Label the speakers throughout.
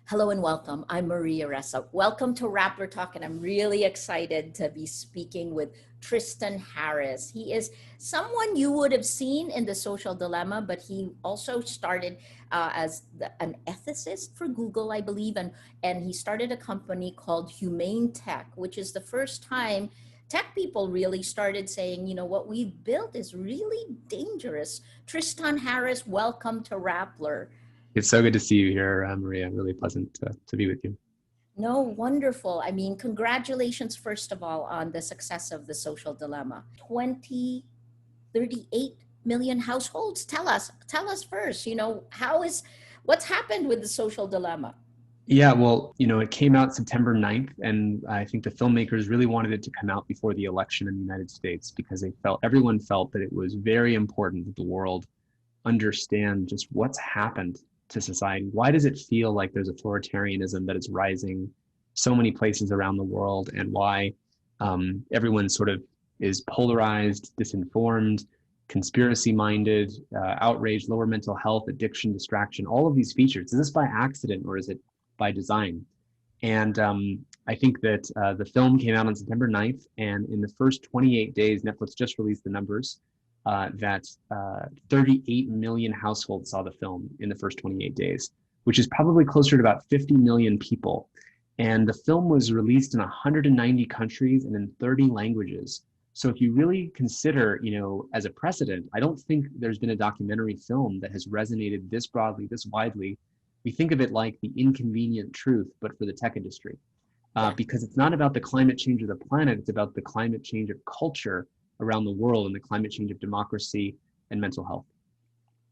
Speaker 1: Hello and welcome. I'm Maria Ressa. Welcome to Rappler Talk, and I'm really excited to be speaking with Tristan Harris. He is someone you would have seen in The Social Dilemma, but he also started as an ethicist for Google, I believe, and he started a company called Humane Tech, which is the first time tech people really started saying, what we've built is really dangerous. Tristan Harris, welcome to Rappler.
Speaker 2: It's so good to see you here, Maria. Really pleasant to be with you.
Speaker 1: No, wonderful. I mean, congratulations, first of all, on the success of The Social Dilemma. 38 million households. Tell us first, what's happened with The Social Dilemma?
Speaker 2: Yeah, well, it came out September 9th, and I think the filmmakers really wanted it to come out before the election in the United States because everyone felt that it was very important that the world understand just what's happened to society. Why does it feel like there's authoritarianism that is rising so many places around the world, and why everyone sort of is polarized, disinformed, conspiracy-minded, outraged, lower mental health, addiction, distraction, all of these features. Is this by accident or is it by design? And I think that the film came out on September 9th, and in the first 28 days, Netflix just released the numbers, that 38 million households saw the film in the first 28 days, which is probably closer to about 50 million people. And the film was released in 190 countries and in 30 languages. So if you really consider, as a precedent, I don't think there's been a documentary film that has resonated this broadly, this widely. We think of it like The Inconvenient Truth, but for the tech industry. Because it's not about the climate change of the planet, it's about the climate change of culture around the world and the climate change of democracy and mental health.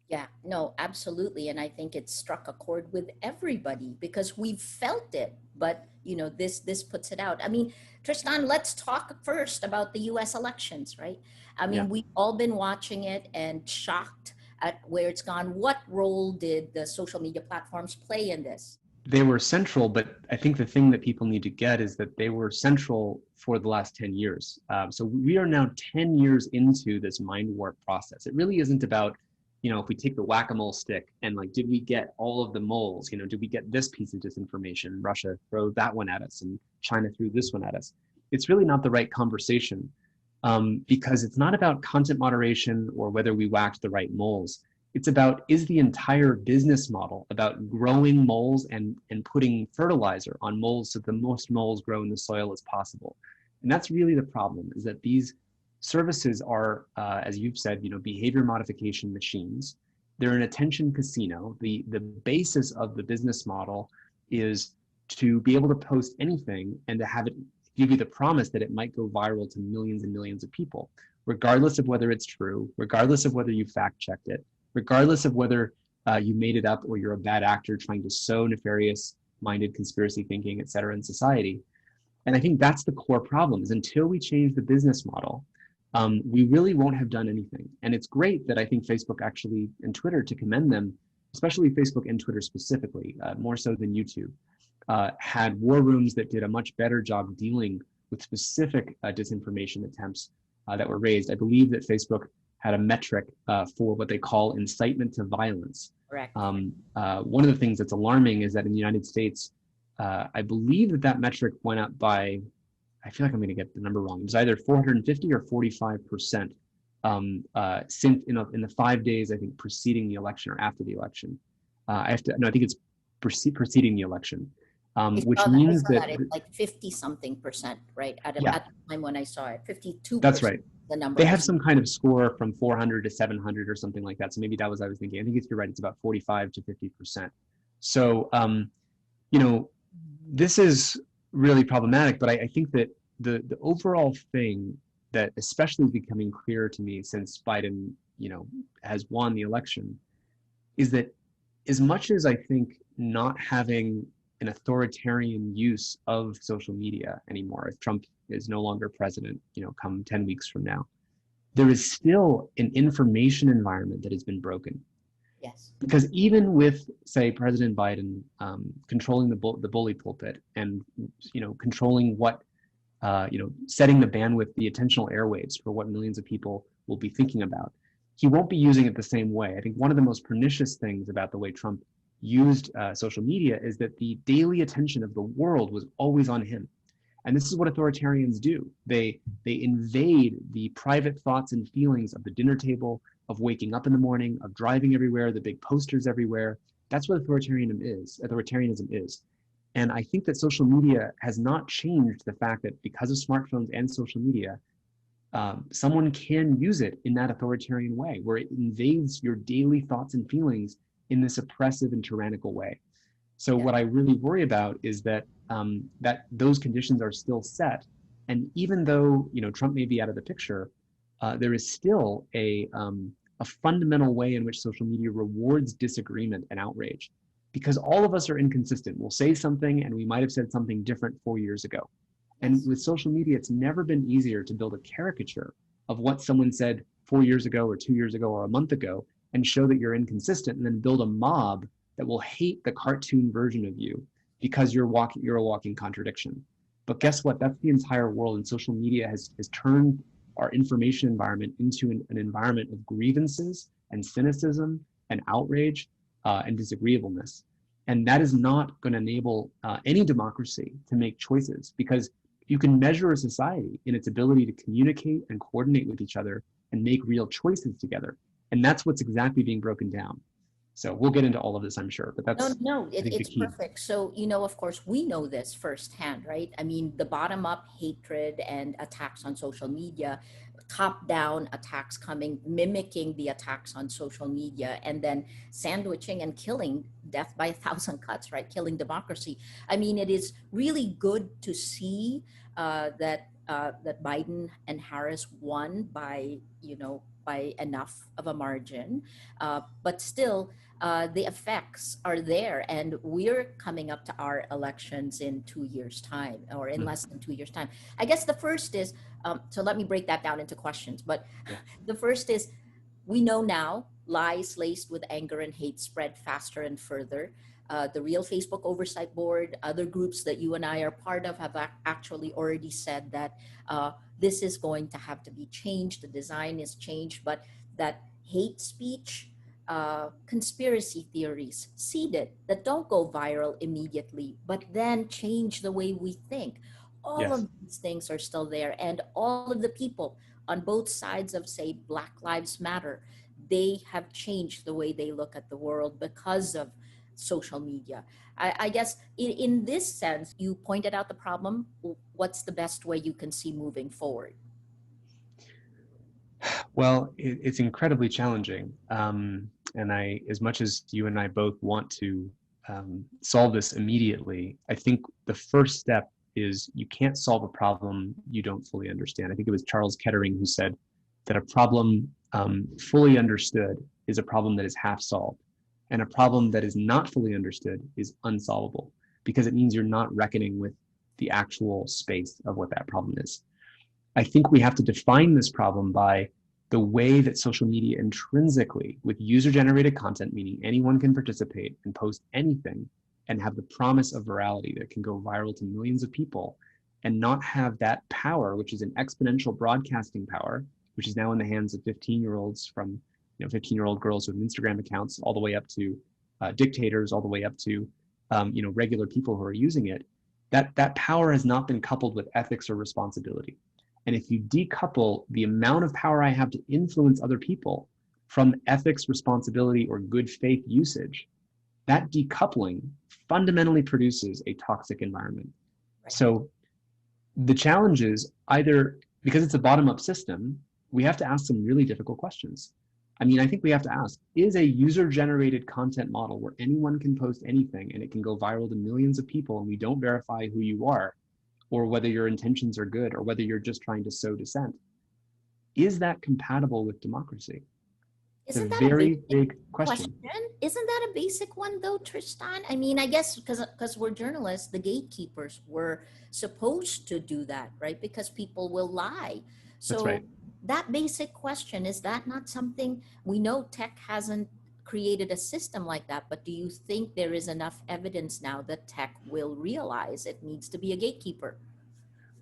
Speaker 1: Yeah, no, absolutely. And I think it struck a chord with everybody because we've felt it, but this puts it out. I mean, Tristan, let's talk first about the US elections, right? I mean,
Speaker 2: Yeah.
Speaker 1: we've all been watching it and shocked at where it's gone. What role did the social media platforms play in this?
Speaker 2: They were central, but I think the thing that people need to get is that they were central for the last 10 years. So we are now 10 years into this mind warp process. It really isn't about, if we take the whack-a-mole stick and did we get all of the moles? Did we get this piece of disinformation? Russia threw that one at us and China threw this one at us. It's really not the right conversation, because it's not about content moderation or whether we whacked the right moles. It's about, is the entire business model about growing moles and putting fertilizer on moles so the most moles grow in the soil as possible? And that's really the problem, is that these services are, as you've said, behavior modification machines. They're an attention casino. The basis of the business model is to be able to post anything and to have it give you the promise that it might go viral to millions and millions of people, regardless of whether it's true, regardless of whether you fact checked it, regardless of whether you made it up or you're a bad actor trying to sow nefarious-minded conspiracy thinking, et cetera, in society. And I think that's the core problem, is until we change the business model, we really won't have done anything. And it's great that I think Facebook actually, and Twitter, to commend them, especially Facebook and Twitter specifically, more so than YouTube, had war rooms that did a much better job dealing with specific disinformation attempts that were raised. I believe that Facebook had a metric for what they call incitement to violence.
Speaker 1: Correct.
Speaker 2: One of the things that's alarming is that in the United States, I believe that metric went up by, I feel like I'm going to get the number wrong. It was either 450 or 45% since in the 5 days, I think, preceding the election or after the election. I think it's preceding the election, which means that
Speaker 1: it's like 50 something percent, right? At the time when I saw it, 52%.
Speaker 2: That's right.
Speaker 1: The number.
Speaker 2: They have some kind of score from 400 to 700 or something like that. So maybe that was, I was thinking, I think you're right. It's about 45 to 50%. So, this is really problematic, but I think that the overall thing that especially is becoming clearer to me since Biden, has won the election, is that as much as I think not having an authoritarian use of social media anymore, if Trump is no longer president, come 10 weeks from now, there is still an information environment that has been broken.
Speaker 1: Yes.
Speaker 2: Because even with, say, President Biden controlling the bully pulpit and, controlling what, setting the bandwidth, the attentional airwaves for what millions of people will be thinking about, he won't be using it the same way. I think one of the most pernicious things about the way Trump used social media is that the daily attention of the world was always on him. And this is what authoritarians do. They invade the private thoughts and feelings of the dinner table, of waking up in the morning, of driving everywhere, the big posters everywhere. That's what authoritarianism is. And I think that social media has not changed the fact that because of smartphones and social media, someone can use it in that authoritarian way, where it invades your daily thoughts and feelings in this oppressive and tyrannical way. So
Speaker 1: Yeah.
Speaker 2: what I really worry about is that that those conditions are still set, and even though Trump may be out of the picture, there is still a fundamental way in which social media rewards disagreement and outrage, because all of us are inconsistent. We'll say something, and we might have said something different 4 years ago. And
Speaker 1: Yes.
Speaker 2: with social media, it's never been easier to build a caricature of what someone said 4 years ago, or 2 years ago, or a month ago, and show that you're inconsistent, and then build a mob that will hate the cartoon version of you because you're a walking contradiction. But guess what? That's the entire world, and social media has turned our information environment into an environment of grievances and cynicism and outrage and disagreeableness. And that is not going to enable any democracy to make choices, because you can measure a society in its ability to communicate and coordinate with each other and make real choices together. And that's what's exactly being broken down. So we'll get into all of this, I'm sure, but
Speaker 1: No,
Speaker 2: that's,
Speaker 1: no,
Speaker 2: I think, the
Speaker 1: it's
Speaker 2: key.
Speaker 1: perfect. So, of course, we know this firsthand, right? I mean, the bottom up hatred and attacks on social media, top down attacks coming, mimicking the attacks on social media, and then sandwiching and killing, death by a thousand cuts, right? Killing democracy. I mean, it is really good to see that Biden and Harris won by, by enough of a margin, but still the effects are there, and we're coming up to our elections in 2 years time, or in
Speaker 2: Mm,
Speaker 1: less than 2 years time. I guess the first is, so let me break that down into questions, but
Speaker 2: yeah.
Speaker 1: the first is, we know now lies laced with anger and hate spread faster and further. The real Facebook Oversight Board, other groups that you and I are part of, have actually already said that this is going to have to be changed. The design is changed, but that hate speech, conspiracy theories seeded that don't go viral immediately, but then change the way we think. All
Speaker 2: Yes.
Speaker 1: of these things are still there, and all of the people on both sides of, say, Black Lives Matter, they have changed the way they look at the world because of social media. I guess in this sense, you pointed out the problem. What's the best way you can see moving forward?
Speaker 2: Well, it's incredibly challenging. And as much as you and I both want to solve this immediately, I think the first step is you can't solve a problem you don't fully understand. I think it was Charles Kettering who said that a problem fully understood is a problem that is half solved, and a problem that is not fully understood is unsolvable, because it means you're not reckoning with the actual space of what that problem is. I think we have to define this problem by the way that social media intrinsically, with user-generated content, meaning anyone can participate and post anything and have the promise of virality that can go viral to millions of people, and not have that power, which is an exponential broadcasting power, which is now in the hands of 15-year-olds, from 15-year-old girls with Instagram accounts all the way up to dictators, all the way up to regular people who are using it. That power has not been coupled with ethics or responsibility. And if you decouple the amount of power I have to influence other people from ethics, responsibility, or good faith usage, that decoupling fundamentally produces a toxic environment.
Speaker 1: Right.
Speaker 2: So the challenge is, either because it's a bottom-up system, we have to ask some really difficult questions. I mean, I think we have to ask, is a user-generated content model where anyone can post anything and it can go viral to millions of people and we don't verify who you are, or whether your intentions are good, or whether you're just trying to sow dissent, is that compatible with democracy? It's a
Speaker 1: Isn't that a
Speaker 2: very
Speaker 1: basic
Speaker 2: big
Speaker 1: question?
Speaker 2: question.
Speaker 1: Isn't that a basic one though, Tristan? I mean, I guess because we're journalists, the gatekeepers were supposed to do that, right? Because people will lie.
Speaker 2: That's
Speaker 1: So
Speaker 2: right.
Speaker 1: that basic question, is that not something we know tech hasn't created a system like that, but do you think there is enough evidence now that tech will realize it needs to be a gatekeeper?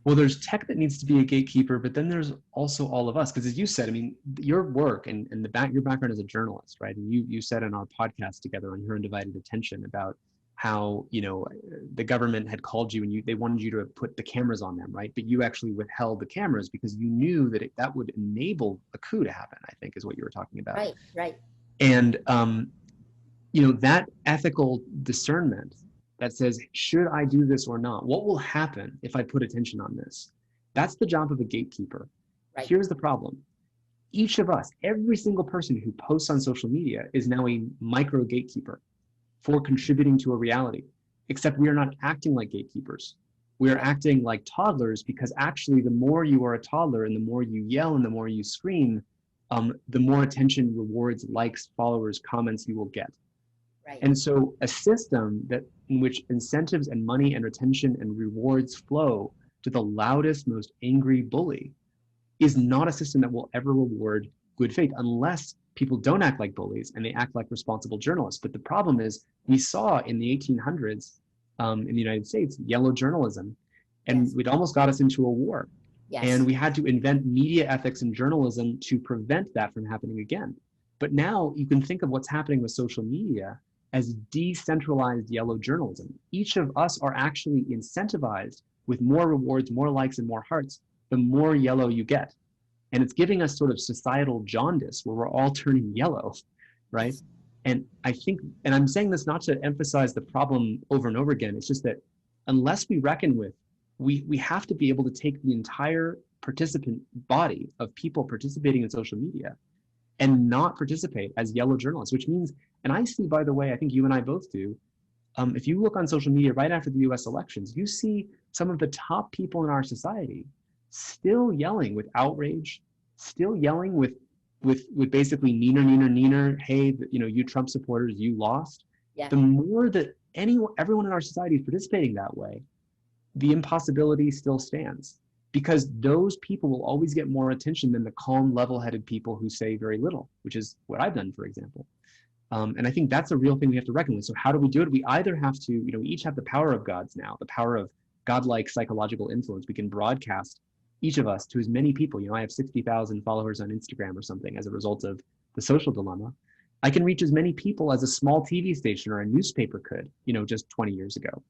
Speaker 2: Well, there's tech that needs to be a gatekeeper, but then there's also all of us. Because as you said, I mean, your work and your background as a journalist, right? And you said in our podcast together on Your Undivided Attention about how, the government had called you and they wanted you to put the cameras on them, right? But you actually withheld the cameras because you knew that that would enable a coup to happen, I think is what you were talking about.
Speaker 1: Right, right.
Speaker 2: And, that ethical discernment that says, should I do this or not? What will happen if I put attention on this? That's the job of a gatekeeper.
Speaker 1: Right.
Speaker 2: Here's the problem. Each of us, every single person who posts on social media is now a micro gatekeeper for contributing to a reality, except we are not acting like gatekeepers. We are acting like toddlers because actually the more you are a toddler and the more you yell and the more you scream, the more attention, rewards, likes, followers, comments you will get.
Speaker 1: Right.
Speaker 2: And so a system in which incentives and money and attention and rewards flow to the loudest, most angry bully is not a system that will ever reward good faith unless people don't act like bullies and they act like responsible journalists. But the problem is we saw in the 1800s in the United States, yellow journalism, and it almost got us into a war.
Speaker 1: Yes.
Speaker 2: And we had to invent media ethics and journalism to prevent that from happening again. But now you can think of what's happening with social media as decentralized yellow journalism. Each of us are actually incentivized with more rewards, more likes, and more hearts, the more yellow you get. And it's giving us sort of societal jaundice where we're all turning yellow, right? And I think, and I'm saying this not to emphasize the problem over and over again, it's just that unless we reckon with, we have to be able to take the entire participant body of people participating in social media and not participate as yellow journalists, which means, and I see, by the way, I think you and I both do, if you look on social media right after the US elections, you see some of the top people in our society still yelling with outrage, still yelling with basically neener, hey, you Trump supporters, you lost.
Speaker 1: Yeah.
Speaker 2: The more that everyone in our society is participating that way, the impossibility still stands, because those people will always get more attention than the calm, level-headed people who say very little, which is what I've done, for example. And I think that's a real thing we have to reckon with. So how do we do it? We either have to, we each have the power of gods now, the power of godlike psychological influence. We can broadcast, each of us, to as many people. I have 60,000 followers on Instagram or something as a result of the social dilemma. I can reach as many people as a small TV station or a newspaper could, just 20 years ago.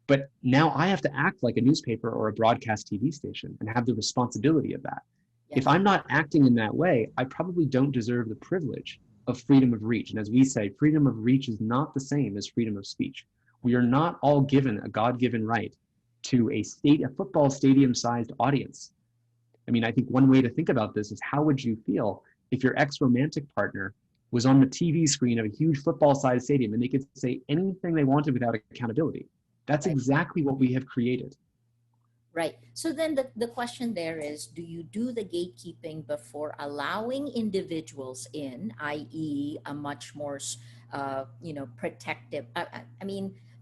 Speaker 2: But now I have to act like a newspaper or a broadcast TV station and have the responsibility of that. Yeah. If I'm not acting in that way, I probably don't deserve the privilege of freedom of reach. And as we say, freedom of reach is not the same as freedom of speech. We are not all given a God-given right to a football stadium-sized audience. I mean, I think one way to think about this is, how would you feel if your ex-romantic partner was on the TV screen of a huge football-sized stadium and they could say anything they wanted without accountability? That's exactly what we have created.
Speaker 1: Right. So then the question there is, do you do the gatekeeping before allowing individuals in, i.e. a much more, protective,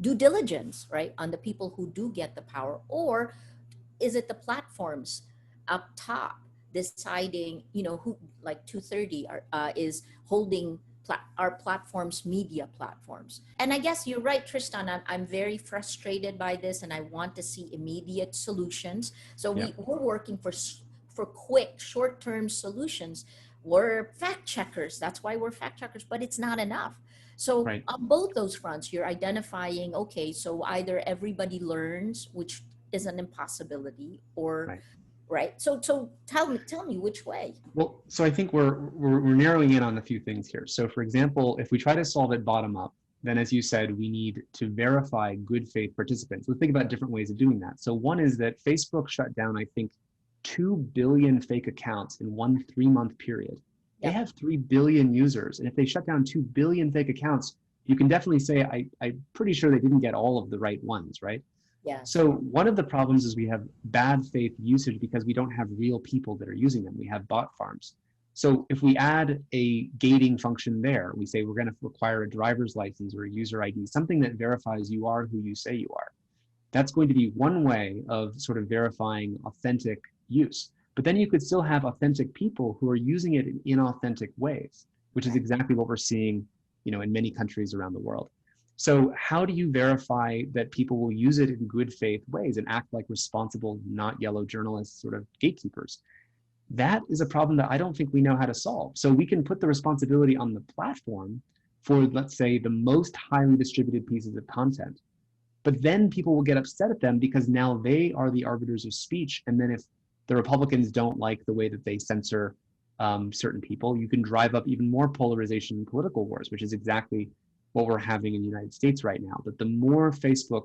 Speaker 1: due diligence, right, on the people who do get the power? Or is it the platforms up top deciding, who, like 230 is holding our platforms, media platforms? And I guess you're right, Tristan. I'm very frustrated by this, and I want to see immediate solutions. So we're working for quick, short-term solutions. We're fact checkers. That's why we're fact checkers, but it's not enough. So on both those fronts, you're identifying, okay, so either everybody learns, which is an impossibility, or right. So tell me which way.
Speaker 2: Well, so I think we're narrowing in on a few things here. So for example, if we try to solve it bottom up, then as you said, we need to verify good faith participants. Let's think about different ways of doing that. So one is that Facebook shut down, I think, 2 billion fake accounts in 1 3-month period. They have 3 billion users. And if they shut down 2 billion fake accounts, you can definitely say, I'm pretty sure they didn't get all of the right ones, right?
Speaker 1: Yeah.
Speaker 2: So one of the problems is we have bad faith usage because we don't have real people that are using them. We have bot farms. So if we add a gating function there, we say we're going to require a driver's license or a user ID, something that verifies you are who you say you are. That's going to be one way of sort of verifying authentic use. But then you could still have authentic people who are using it in inauthentic ways, which is exactly what we're seeing, in many countries around the world. So how do you verify that people will use it in good faith ways and act like responsible, not yellow journalists, sort of gatekeepers? That is a problem that I don't think we know how to solve. So we can put the responsibility on the platform for, let's say, the most highly distributed pieces of content. But then people will get upset at them because now they are the arbiters of speech. And then if the Republicans don't like the way that they censor certain people, you can drive up even more polarization in political wars, which is exactly what we're having in the United States right now. That the more Facebook,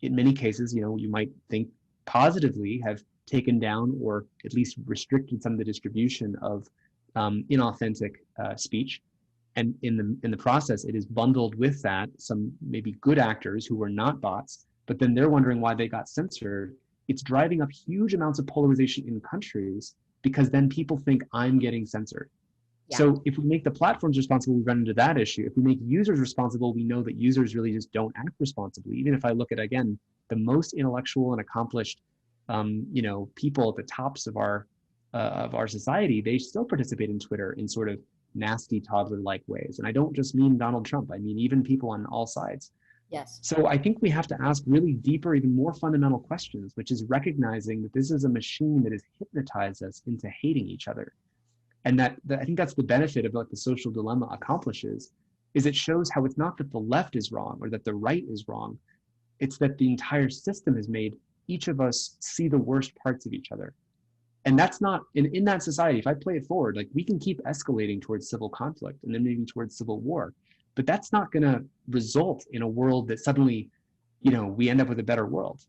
Speaker 2: in many cases, you might think positively, have taken down or at least restricted some of the distribution of inauthentic speech, and in the process, it is bundled with that some maybe good actors who were not bots, but then they're wondering why they got censored. It's driving up huge amounts of polarization in countries because then people think I'm getting censored.
Speaker 1: Yeah.
Speaker 2: So if we make the platforms responsible, we run into that issue. If we make users responsible, we know that users really just don't act responsibly. Even if I look at, again, the most intellectual and accomplished, people at the tops of our society, they still participate in Twitter in sort of nasty toddler-like ways. And I don't just mean Donald Trump. I mean even people on all sides.
Speaker 1: Yes.
Speaker 2: So I think we have to ask really deeper, even more fundamental questions, which is recognizing that this is a machine that has hypnotized us into hating each other. And that I think that's the benefit of what the social dilemma accomplishes, is it shows how it's not that the left is wrong or that the right is wrong. It's that the entire system has made each of us see the worst parts of each other. And that's not, in that society, if I play it forward, like we can keep escalating towards civil conflict and then maybe towards civil war, but that's not going to result in a world that suddenly, we end up with a better world.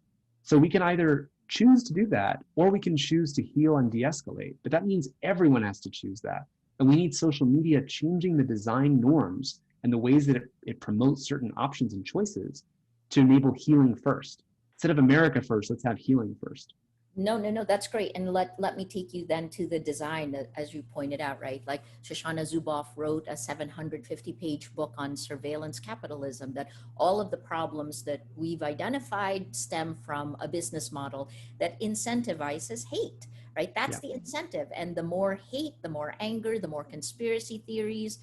Speaker 2: So we can either choose to do that, or we can choose to heal and de-escalate. But that means everyone has to choose that. And we need social media changing the design norms and the ways that it promotes certain options and choices to enable healing first. Instead of America first, let's have healing first.
Speaker 1: No, that's great. And let me take you then to the design, as you pointed out, right? Like Shoshana Zuboff wrote a 750-page book on surveillance capitalism, that all of the problems that we've identified stem from a business model that incentivizes hate, right? That's the incentive. And the more hate, the more anger, the more conspiracy theories,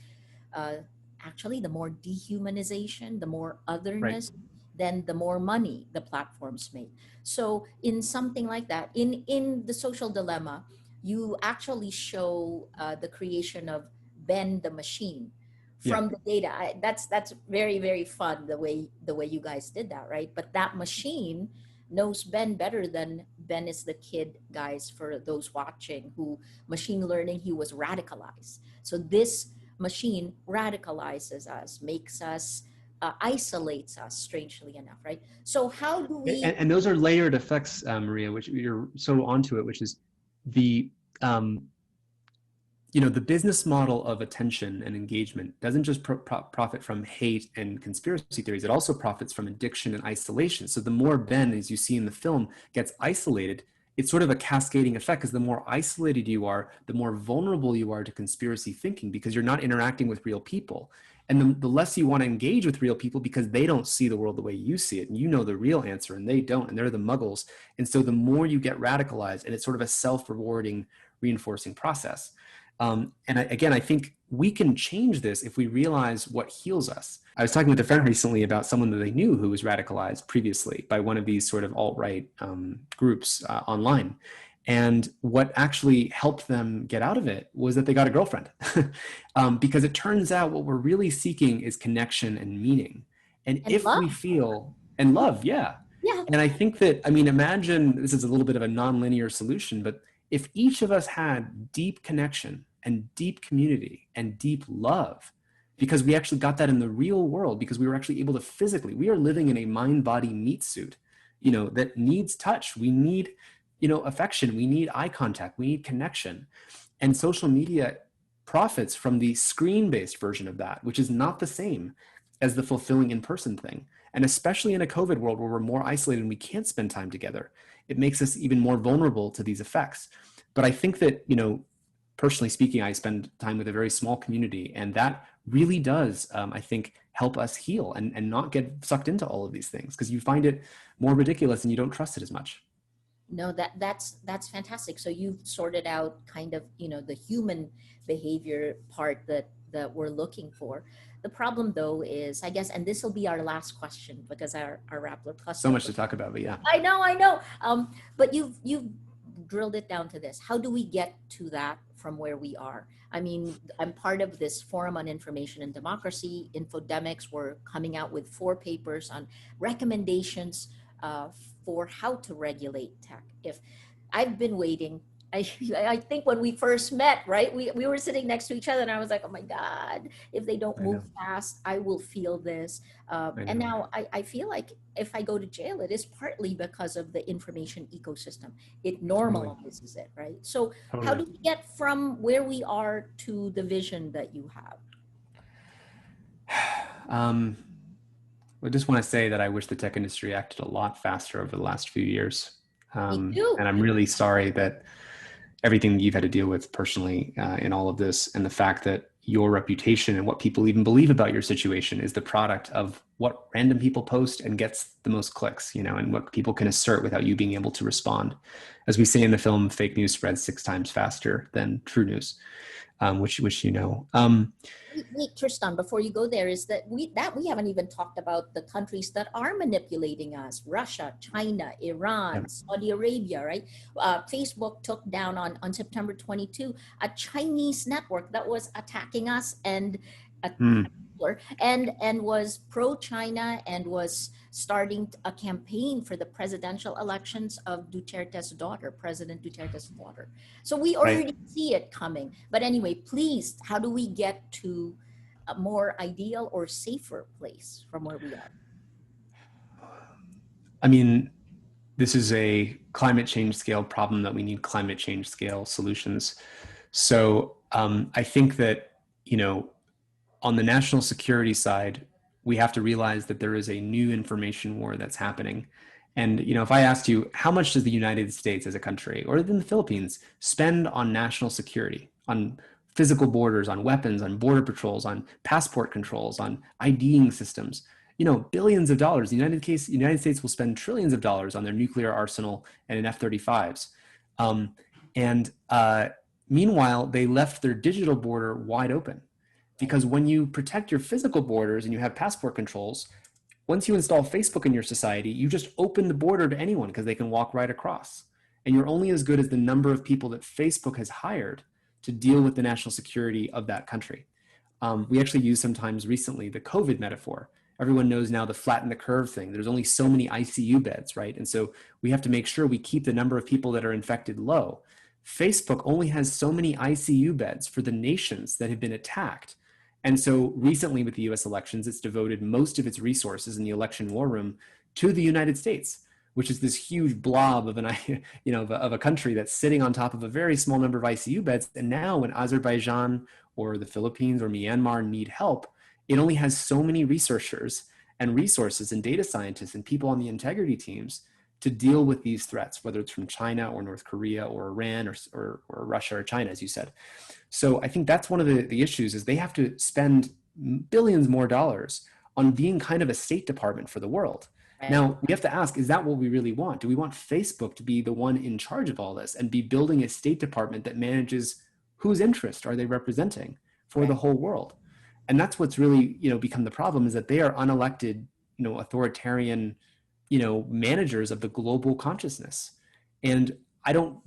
Speaker 1: uh, actually, the more dehumanization, the more otherness, then the more money the platforms make. So in something like that, in the social dilemma, you actually show the creation of Ben the machine from the data. That's very, very fun, the way you guys did that, right? But that machine knows Ben better than Ben is the kid, guys, for those watching, who machine learning, he was radicalized. So this machine radicalizes us, makes us, isolates us, strangely enough, right? So how do we?
Speaker 2: And those are layered effects, Maria, which you're so onto it, which is the the business model of attention and engagement doesn't just profit from hate and conspiracy theories. It also profits from addiction and isolation. So the more Ben, as you see in the film, gets isolated, it's sort of a cascading effect, because the more isolated you are, the more vulnerable you are to conspiracy thinking, because you're not interacting with real people. And the less you want to engage with real people, because they don't see the world the way you see it, and you know the real answer and they don't, and they're the muggles. And so the more you get radicalized, and it's sort of a self-rewarding, reinforcing process. Again, I think we can change this if we realize what heals us. I was talking with a friend recently about someone that they knew who was radicalized previously by one of these sort of alt-right groups online. And what actually helped them get out of it was that they got a girlfriend. Because it turns out what we're really seeking is connection and meaning. And if
Speaker 1: love.
Speaker 2: we feel, and love, yeah.
Speaker 1: Yeah.
Speaker 2: And I think that, imagine, this is a little bit of a non-linear solution, but if each of us had deep connection and deep community and deep love, because we actually got that in the real world, because we were actually able to physically, we are living in a mind-body meat suit, that needs touch. We need, affection. We need eye contact. We need connection. And social media profits from the screen-based version of that, which is not the same as the fulfilling in-person thing. And especially in a COVID world where we're more isolated and we can't spend time together, it makes us even more vulnerable to these effects. But I think that, personally speaking, I spend time with a very small community, and that really does, I think, help us heal and not get sucked into all of these things, because you find it more ridiculous and you don't trust it as much.
Speaker 1: No, that's fantastic. So you've sorted out kind of, the human behavior part that we're looking for. The problem though is, I guess, and this will be our last question because our Rappler Plus.
Speaker 2: So much to talk about, but yeah.
Speaker 1: I know. But you've drilled it down to this. How do we get to that from where we are? I mean, I'm part of this Forum on Information and Democracy, Infodemics. We're coming out with 4 papers on recommendations for how to regulate tech. If I've been waiting, I think when we first met, right, we were sitting next to each other and I was like, oh my God, if they don't move fast, I will feel this. And now I feel like if I go to jail, it is partly because of the information ecosystem. It normalizes it, right? So how do we get from where we are to the vision that you have?
Speaker 2: I just want to say that I wish the tech industry acted a lot faster over the last few years.
Speaker 1: Me too.
Speaker 2: And I'm really sorry that everything that you've had to deal with personally in all of this, and the fact that your reputation and what people even believe about your situation is the product of what random people post and gets the most clicks, you know, and what people can assert without you being able to respond. As we say in the film, fake news spreads 6 times faster than true news, which you know.
Speaker 1: Wait, Tristan, before you go there, is that we haven't even talked about the countries that are manipulating us: Russia, China, Iran, Saudi Arabia, right? Facebook took down on September 22 a Chinese network that was attacking us and was pro-China and was starting a campaign for the presidential elections of Duterte's daughter, President Duterte's daughter. So we already see it coming. But anyway, please, how do we get to a more ideal or safer place from where we are?
Speaker 2: I mean, this is a climate change scale problem that we need climate change scale solutions. So I think that, you know, on the national security side, we have to realize that there is a new information war that's happening. And, you know, if I asked you, how much does the United States as a country, or even the Philippines, spend on national security, on physical borders, on weapons, on border patrols, on passport controls, on IDing systems? You know, billions of dollars. The United States will spend trillions of dollars on their nuclear arsenal and in F-35s. Meanwhile, they left their digital border wide open. Because when you protect your physical borders and you have passport controls, once you install Facebook in your society, you just open the border to anyone because they can walk right across. And you're only as good as the number of people that Facebook has hired to deal with the national security of that country. We actually use sometimes recently the COVID metaphor. Everyone knows now the flatten the curve thing. There's only so many ICU beds, right? And so we have to make sure we keep the number of people that are infected low. Facebook only has so many ICU beds for the nations that have been attacked. And so recently with the US elections, it's devoted most of its resources in the election war room to the United States, which is this huge blob of of a country that's sitting on top of a very small number of ICU beds. And now when Azerbaijan or the Philippines or Myanmar need help, it only has so many researchers and resources and data scientists and people on the integrity teams to deal with these threats, whether it's from China or North Korea or Iran or Russia or China, as you said. So I think that's one of the issues is they have to spend billions more dollars on being kind of a State Department for the world. Right. Now, we have to ask, is that what we really want? Do we want Facebook to be the one in charge of all this and be building a State Department that manages whose interest are they representing for the whole world? And that's what's really, become the problem, is that they are unelected, authoritarian, managers of the global consciousness. And I'm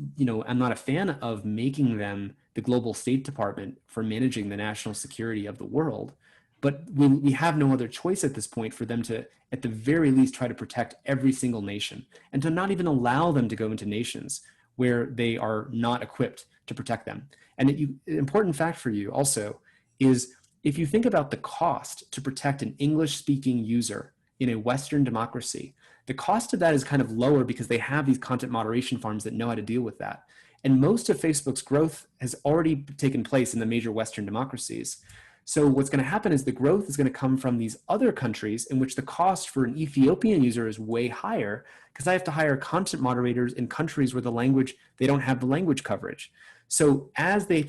Speaker 2: not a fan of making them the global State Department for managing the national security of the world. But we have no other choice at this point for them to, at the very least, try to protect every single nation, and to not even allow them to go into nations where they are not equipped to protect them. And an important fact for you also is, if you think about the cost to protect an English-speaking user in a Western democracy, the cost of that is kind of lower because they have these content moderation farms that know how to deal with that. And most of Facebook's growth has already taken place in the major Western democracies. So what's going to happen is the growth is going to come from these other countries in which the cost for an Ethiopian user is way higher, because I have to hire content moderators in countries where they don't have the language coverage. So as they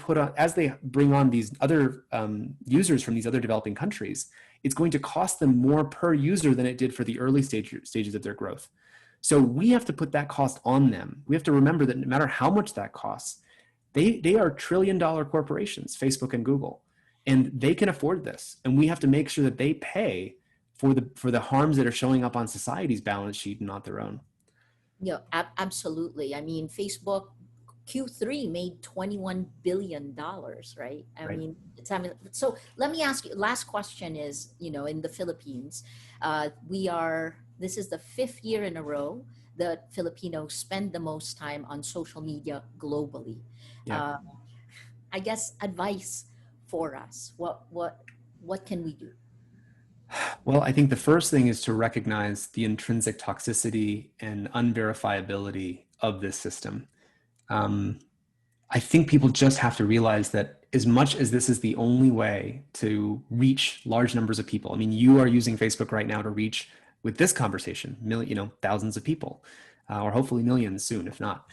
Speaker 2: bring on these other users from these other developing countries, it's going to cost them more per user than it did for the early stages of their growth. So we have to put that cost on them. We have to remember that no matter how much that costs, they are trillion-dollar corporations, Facebook and Google. and they can afford this. And we have to make sure that they pay for the harms that are showing up on society's balance sheet and not their own.
Speaker 1: Yeah, absolutely. I mean, Facebook Q3 made $21 billion, right? I
Speaker 2: Right.
Speaker 1: mean, so let me ask you, last question is, in the Philippines, this is the fifth year in a row that Filipinos spend the most time on social media globally.
Speaker 2: Yeah.
Speaker 1: Uh, I guess advice for us, what can we do?
Speaker 2: Well, I think the first thing is to recognize the intrinsic toxicity and unverifiability of this system. Um, I think people just have to realize that as much as this is the only way to reach large numbers of people, I mean, you are using Facebook right now to reach, with this conversation, thousands of people, or hopefully millions soon, if not.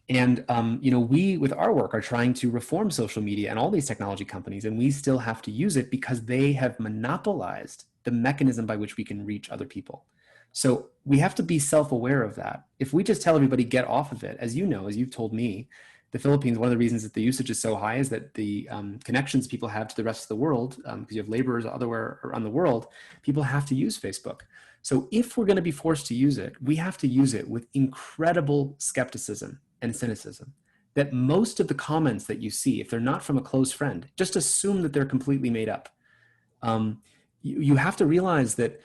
Speaker 2: We, with our work, are trying to reform social media and all these technology companies, and we still have to use it because they have monopolized the mechanism by which we can reach other people. So we have to be self-aware of that. If we just tell everybody get off of it, as you know, as you've told me, the Philippines, one of the reasons that the usage is so high is that the connections people have to the rest of the world, because you have laborers everywhere around the world, people have to use Facebook. So if we're going to be forced to use it, we have to use it with incredible skepticism and cynicism. That most of the comments that you see, if they're not from a close friend, just assume that they're completely made up. You have to realize that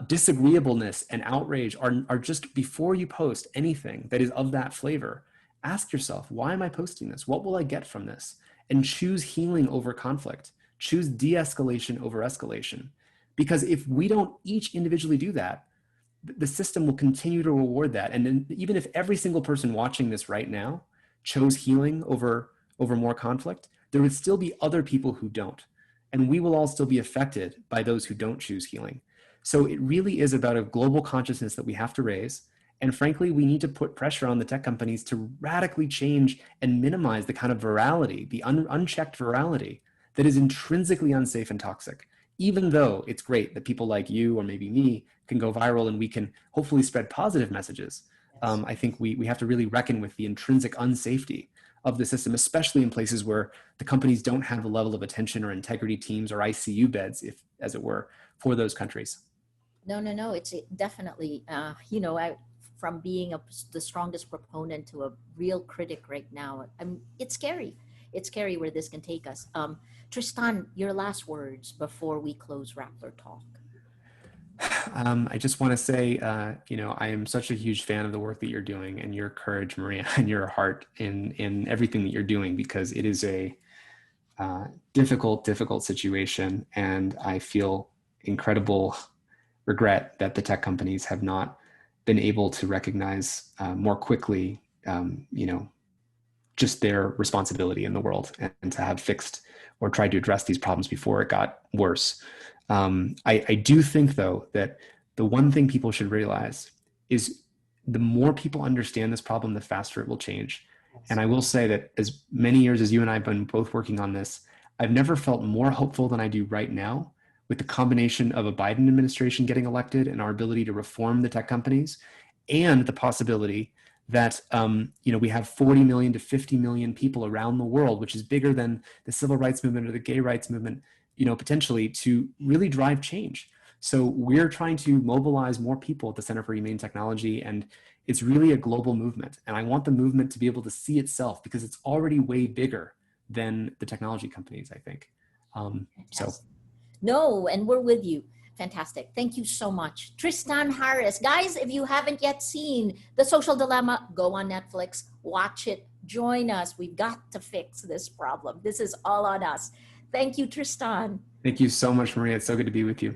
Speaker 2: disagreeableness and outrage are just, before you post anything that is of that flavor, ask yourself, why am I posting this? What will I get from this? And choose healing over conflict. Choose de-escalation over escalation. Because if we don't each individually do that, the system will continue to reward that. And then, even if every single person watching this right now chose healing over more conflict, there would still be other people who don't. And we will all still be affected by those who don't choose healing. So it really is about a global consciousness that we have to raise. And frankly, we need to put pressure on the tech companies to radically change and minimize the kind of virality, the unchecked virality that is intrinsically unsafe and toxic. Even though it's great that people like you or maybe me can go viral and we can hopefully spread positive messages,
Speaker 1: Yes.
Speaker 2: I think we have to really reckon with the intrinsic unsafety of the system, especially in places where the companies don't have the level of attention or integrity teams or ICU beds, if as it were, for those countries.
Speaker 1: No. It's definitely, from being the strongest proponent to a real critic right now, it's scary. It's scary where this can take us. Tristan, your last words before we close Rappler Talk.
Speaker 2: I just want to say, I am such a huge fan of the work that you're doing and your courage, Maria, and your heart in everything that you're doing, because it is a difficult situation. And I feel incredible regret that the tech companies have not been able to recognize more quickly, just their responsibility in the world, and to have fixed or tried to address these problems before it got worse. I do think, though, that the one thing people should realize is the more people understand this problem, the faster it will change. And I will say that as many years as you and I have been both working on this, I've never felt more hopeful than I do right now, with the combination of a Biden administration getting elected and our ability to reform the tech companies, and the possibility that we have 40 million to 50 million people around the world, which is bigger than the civil rights movement or the gay rights movement, potentially, to really drive change. So we're trying to mobilize more people at the Center for Humane Technology, and it's really a global movement. And I want the movement to be able to see itself, because it's already way bigger than the technology companies, I think. So.
Speaker 1: No, and we're with you. Fantastic. Thank you so much. Tristan Harris. Guys, if you haven't yet seen The Social Dilemma, go on Netflix, watch it, join us. We've got to fix this problem. This is all on us. Thank you, Tristan.
Speaker 2: Thank you so much, Maria. It's so good to be with you.